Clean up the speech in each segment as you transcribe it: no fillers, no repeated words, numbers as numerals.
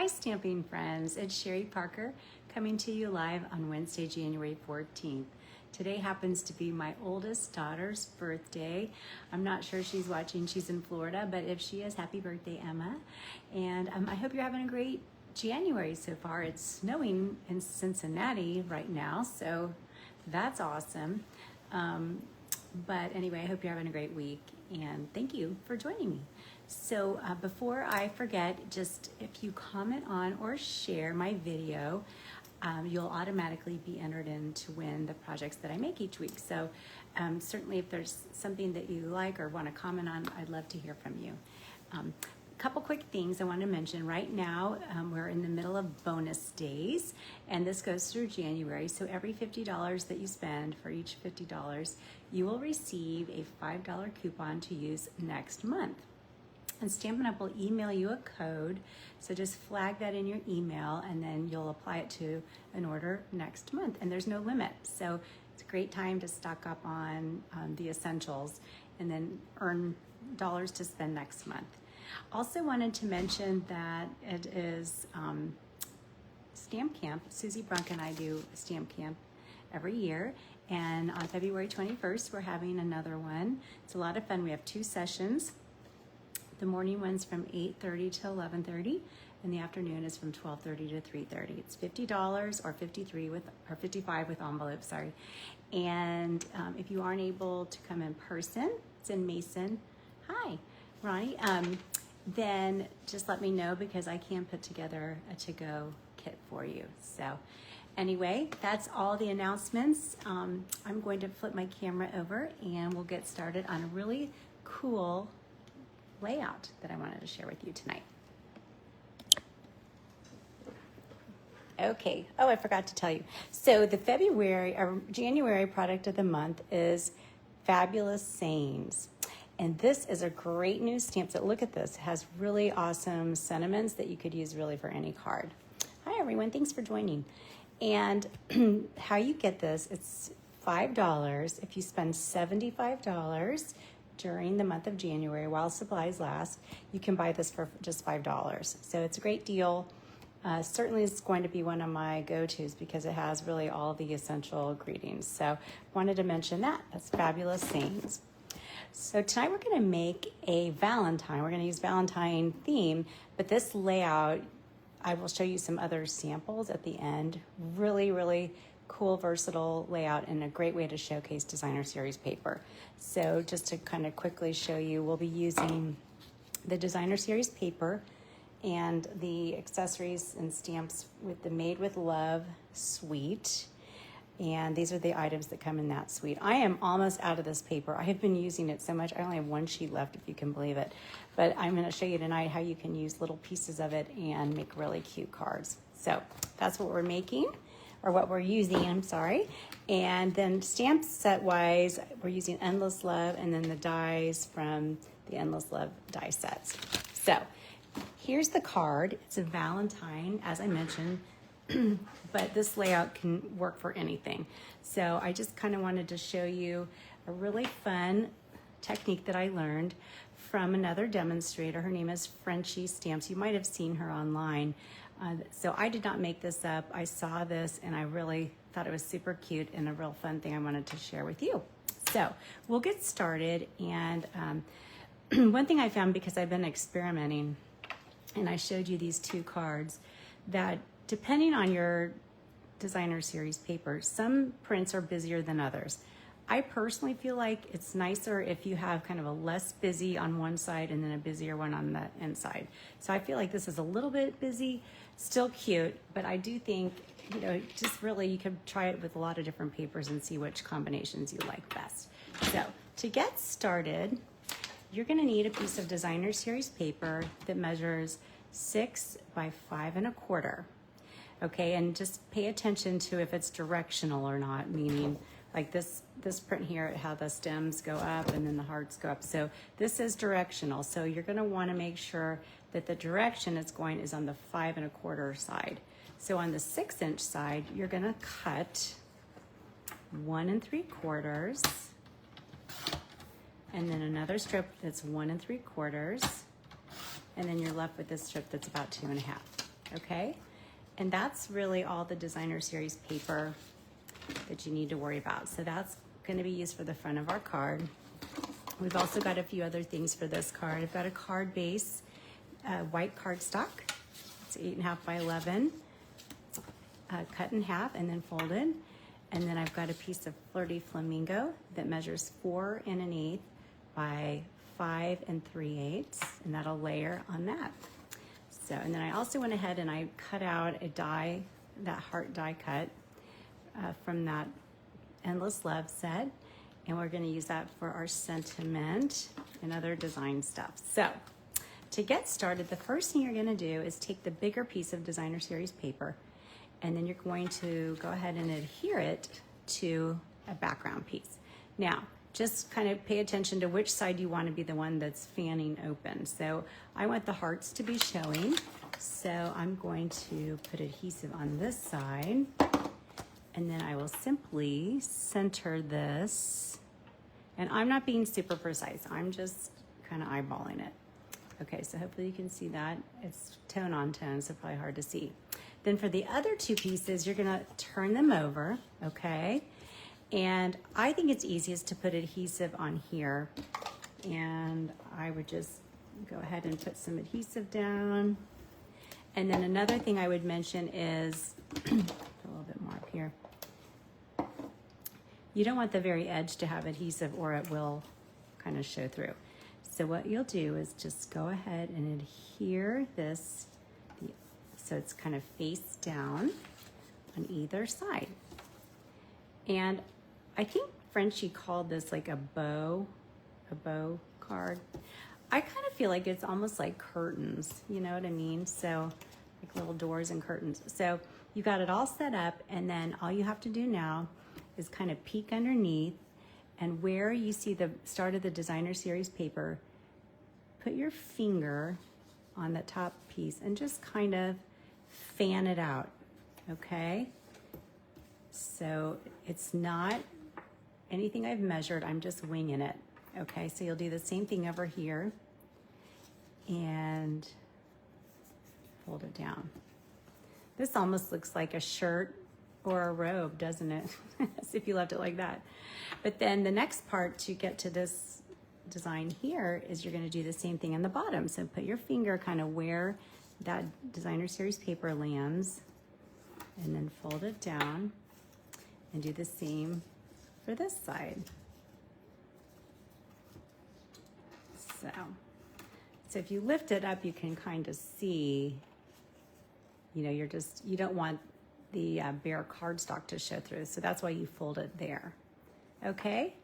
Hi stamping friends, it's Sherry Parker coming to you live on Wednesday, January 14th. Today happens to be my oldest daughter's birthday. I'm not sure she's watching, she's in Florida, but if she is, happy birthday, Emma. And I hope you're having a great January so far. It's snowing in Cincinnati right now, so that's awesome. But anyway, I hope you're having a great week, and thank you for joining me. So before I forget, just if you comment on or share my video, you'll automatically be entered in to win the projects that I make each week. So certainly if there's something that you like or want to comment on, I'd love to hear from you. Couple quick things I want to mention. Right now, we're in the middle of bonus days, and this goes through January. So every $50 that you spend, for each $50, you will receive a $5 coupon to use next month. And Stampin' Up! Will email you a code, so just flag that in your email, and then you'll apply it to an order next month. And there's no limit, so it's a great time to stock up on the essentials and then earn dollars to spend next month. Also wanted to mention that it is Stamp Camp. Susie Brunk and I do Stamp Camp every year, and on February 21st we're having another one. It's a lot of fun. We have 2 sessions. The morning one's from 8:30 to 11:30, and the afternoon is from 12:30 to 3:30. It's $50 or $55 with envelopes. Sorry. And if you aren't able to come in person, it's in Mason. Hi, Ronnie. Then just let me know, because I can put together a to-go kit for you. So anyway, that's all the announcements. I'm going to flip my camera over and we'll get started on a really cool layout that I wanted to share with you tonight. Okay, oh, I forgot to tell you. So the January product of the month is Fabulous Sayings. And this is a great new stamp set. Look at this. It has really awesome sentiments that you could use really for any card. Hi everyone, thanks for joining. And how you get this, it's $5. If you spend $75 during the month of January while supplies last, you can buy this for just $5. So it's a great deal. Certainly it's going to be one of my go-tos because it has really all the essential greetings. So wanted to mention that. That's Fabulous Sayings. So tonight we're going to make a Valentine. We're going to use Valentine theme, but this layout, I will show you some other samples at the end. Really, really cool, versatile layout, and a great way to showcase designer series paper. So just to kind of quickly show you, we'll be using the designer series paper and the accessories and stamps with the Made with Love suite. And these are the items that come in that suite. I am almost out of this paper. I have been using it so much. I only have 1 sheet left, if you can believe it. But I'm going to show you tonight how you can use little pieces of it and make really cute cards. So that's what we're making, or what we're using, I'm sorry. And then stamp set wise, we're using Endless Love, and then the dies from the Endless Love die sets. So here's the card. It's a Valentine, as I mentioned, but this layout can work for anything. So I just kind of wanted to show you a really fun technique that I learned from another demonstrator. Her name is Frenchie Stamps. You might have seen her online. So I did not make this up. I saw this and I really thought it was super cute and a real fun thing I wanted to share with you. So we'll get started. And one thing I found, because I've been experimenting, and I showed you these 2 cards, that depending on your designer series paper, some prints are busier than others. I personally feel like it's nicer if you have kind of a less busy on one side and then a busier one on the inside. So I feel like this is a little bit busy, still cute, but I do think, just really you could try it with a lot of different papers and see which combinations you like best. So to get started, you're gonna need a piece of designer series paper that measures 6 by 5 1/4. Okay, and just pay attention to if it's directional or not, meaning like this print here, how the stems go up and then the hearts go up. So this is directional. So you're gonna wanna make sure that the direction it's going is on the 5 1/4 side. So on the 6-inch side, you're gonna cut 1 3/4, and then another strip that's 1 3/4, and then you're left with this strip that's about 2 1/2. okay? And that's really all the designer series paper that you need to worry about. So that's going to be used for the front of our card. We've also got a few other things for this card. I've got a card base, white cardstock. It's 8.5 by 11, cut in half and then folded. And then I've got a piece of Flirty Flamingo that measures 4 1/8 by 5 3/8, and that'll layer on that. So, and then I also went ahead and I cut out a die, that heart die cut from that Endless Love set. And we're gonna use that for our sentiment and other design stuff. So, to get started, the first thing you're gonna do is take the bigger piece of designer series paper, and then you're going to go ahead and adhere it to a background piece. Now, just kind of pay attention to which side you want to be the one that's fanning open. So I want the hearts to be showing. So I'm going to put adhesive on this side, and then I will simply center this. And I'm not being super precise. I'm just kind of eyeballing it. Okay, so hopefully you can see that. It's tone on tone, so probably hard to see. Then for the other two pieces, you're gonna turn them over, okay? And I think it's easiest to put adhesive on here. And I would just go ahead and put some adhesive down. And then another thing I would mention is, a little bit more up here. You don't want the very edge to have adhesive or it will kind of show through. So what you'll do is just go ahead and adhere this, so it's kind of face down on either side. And I think Frenchie called this like a bow card. I kind of feel like it's almost like curtains, you know what I mean? So like little doors and curtains. So you got it all set up, and then all you have to do now is kind of peek underneath, and where you see the start of the designer series paper, put your finger on the top piece and just kind of fan it out, okay? So it's not anything I've measured, I'm just winging it, okay? So you'll do the same thing over here and fold it down. This almost looks like a shirt or a robe, doesn't it? As if you left it like that. But then the next part to get to this design here is you're gonna do the same thing on the bottom. So put your finger kind of where that designer series paper lands, and then fold it down and do the same for this side. So if you lift it up, you can kind of see, you know, you don't want the bare cardstock to show through. So that's why you fold it there, okay?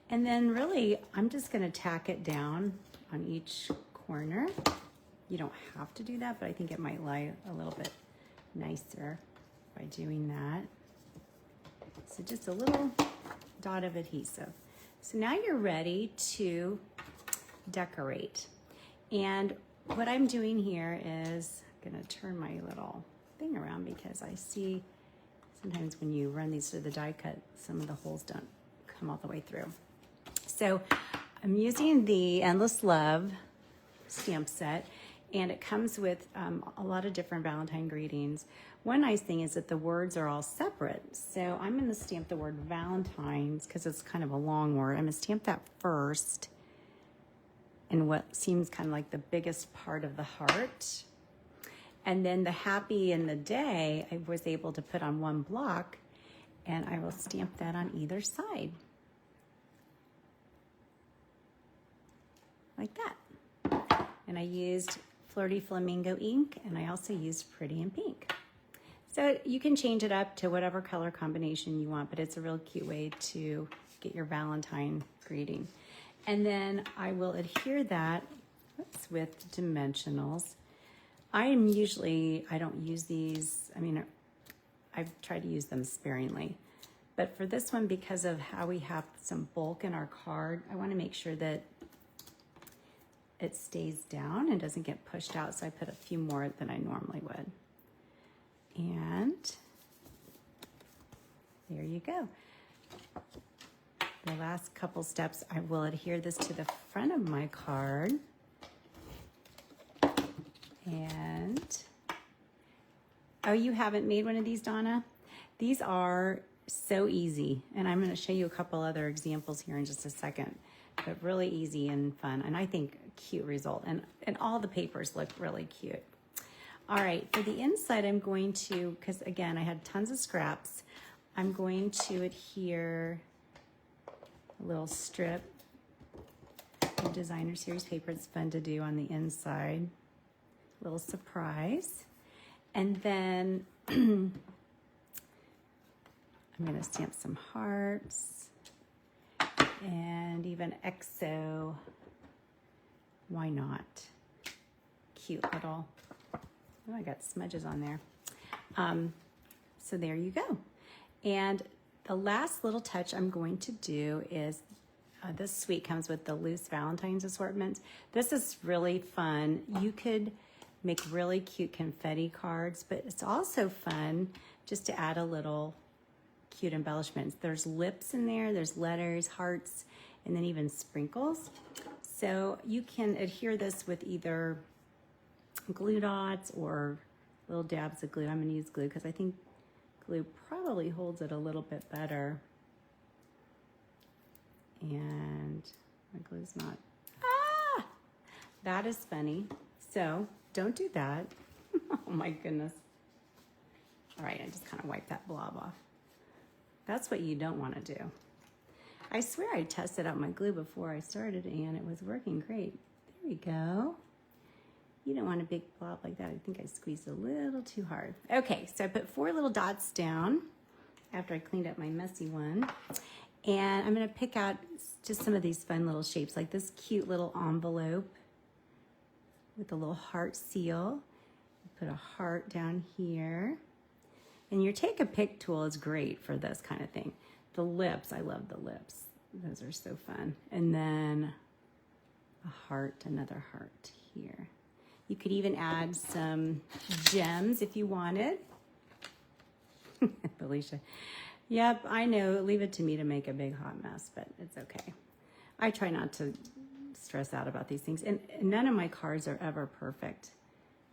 And then really, I'm just gonna tack it down on each corner. You don't have to do that, but I think it might lie a little bit nicer by doing that. So just a little dot of adhesive. So now you're ready to decorate. And what I'm doing here is I'm gonna turn my little thing around, because I see sometimes when you run these through the die cut, some of the holes don't come all the way through. So I'm using the Endless Love stamp set, and it comes with a lot of different Valentine greetings. One nice thing is that the words are all separate. So I'm gonna stamp the word Valentine's because it's kind of a long word. I'm gonna stamp that first in what seems kind of like the biggest part of the heart. And then the happy and the day, I was able to put on one block, and I will stamp that on either side. Like that. And I used Flirty Flamingo ink, and I also used Pretty in Pink. So you can change it up to whatever color combination you want, but it's a real cute way to get your Valentine greeting. And then I will adhere that with dimensionals. I don't use these, I mean, I've tried to use them sparingly. But for this one, because of how we have some bulk in our card, I want to make sure that it stays down and doesn't get pushed out, so I put a few more than I normally would. And there you go. The last couple steps, I will adhere this to the front of my card. And Oh, you haven't made one of these, Donna? These are so easy, and I'm going to show you a couple other examples here in just a second, but really easy and fun, and I think a cute result, and all the papers look really cute. All right, for the inside, I'm going to, because again, I had tons of scraps, I'm going to adhere a little strip of Designer Series paper. It's fun to do on the inside. Little surprise. And then I'm going to stamp some hearts and even XO. Why not? Cute little, oh, I got smudges on there. So there you go. And the last little touch I'm going to do is, this suite comes with the loose Valentine's assortment. This is really fun. You could make really cute confetti cards, but it's also fun just to add a little cute embellishments. There's lips in there, there's letters, hearts, and then even sprinkles. So you can adhere this with either glue dots or little dabs of glue. I'm gonna use glue because I think glue probably holds it a little bit better. And my glue's not, that is funny. So don't do that. Oh my goodness. All right, I just kind of wiped that blob off. That's what you don't want to do. I swear I tested out my glue before I started and it was working great. There we go. You don't want a big blob like that. I think I squeezed a little too hard. Okay, so I put 4 little dots down after I cleaned up my messy one. And I'm gonna pick out just some of these fun little shapes, like this cute little envelope with a little heart seal. Put a heart down here. And your take a pick tool is great for this kind of thing. The lips, I love the lips. Those are so fun. And then a heart, another heart here. You could even add some gems if you wanted. Felicia. Yep, I know. Leave it to me to make a big hot mess, but it's okay. I try not to stress out about these things. And none of my cards are ever perfect.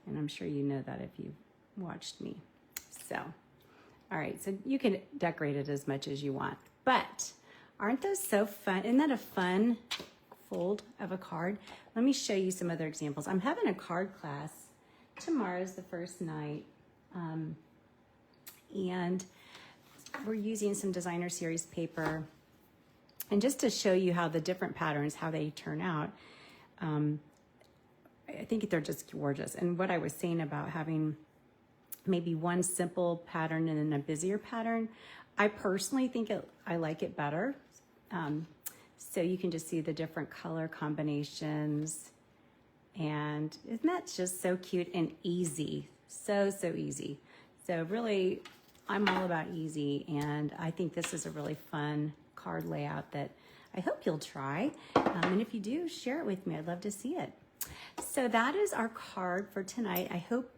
And I'm sure you know that if you've watched me. So, all right, so you can decorate it as much as you want. But aren't those so fun? Isn't that a fun fold of a card? Let me show you some other examples. I'm having a card class. Tomorrow's the first night. And we're using some Designer Series paper. And just to show you how the different patterns, how they turn out, I think they're just gorgeous. And what I was saying about having maybe one simple pattern and then a busier pattern, I personally think I like it better. So you can just see the different color combinations. And isn't that just so cute and easy? So easy. So really, I'm all about easy. And I think this is a really fun card layout that I hope you'll try. And if you do, share it with me. I'd love to see it. So that is our card for tonight. I hope,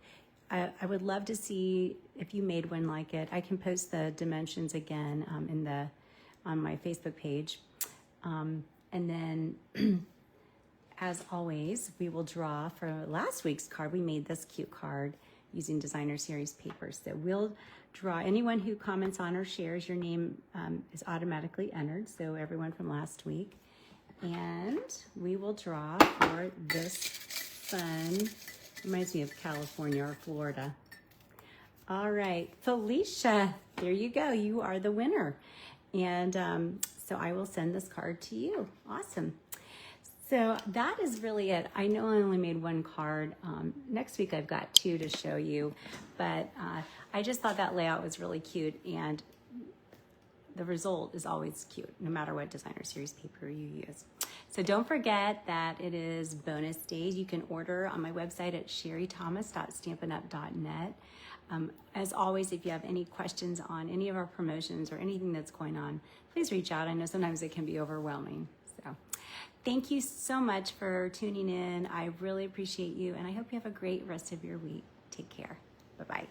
I would love to see if you made one like it. I can post the dimensions again on my Facebook page. And then as always, we will draw for last week's card. We made this cute card using Designer Series paper. So we'll draw, anyone who comments on or shares, your name is automatically entered. So everyone from last week. And we will draw for this fun, reminds me of California or Florida. All right, Felicia, there you go. You are the winner. And so I will send this card to you. Awesome. So that is really it. I know I only made one card. Next week I've got 2 to show you, but I just thought that layout was really cute, and the result is always cute, no matter what Designer Series paper you use. So don't forget that it is bonus days. You can order on my website at sherrythomas.stampinup.net. As always, if you have any questions on any of our promotions or anything that's going on, please reach out. I know sometimes it can be overwhelming. So thank you so much for tuning in. I really appreciate you, and I hope you have a great rest of your week. Take care. Bye-bye.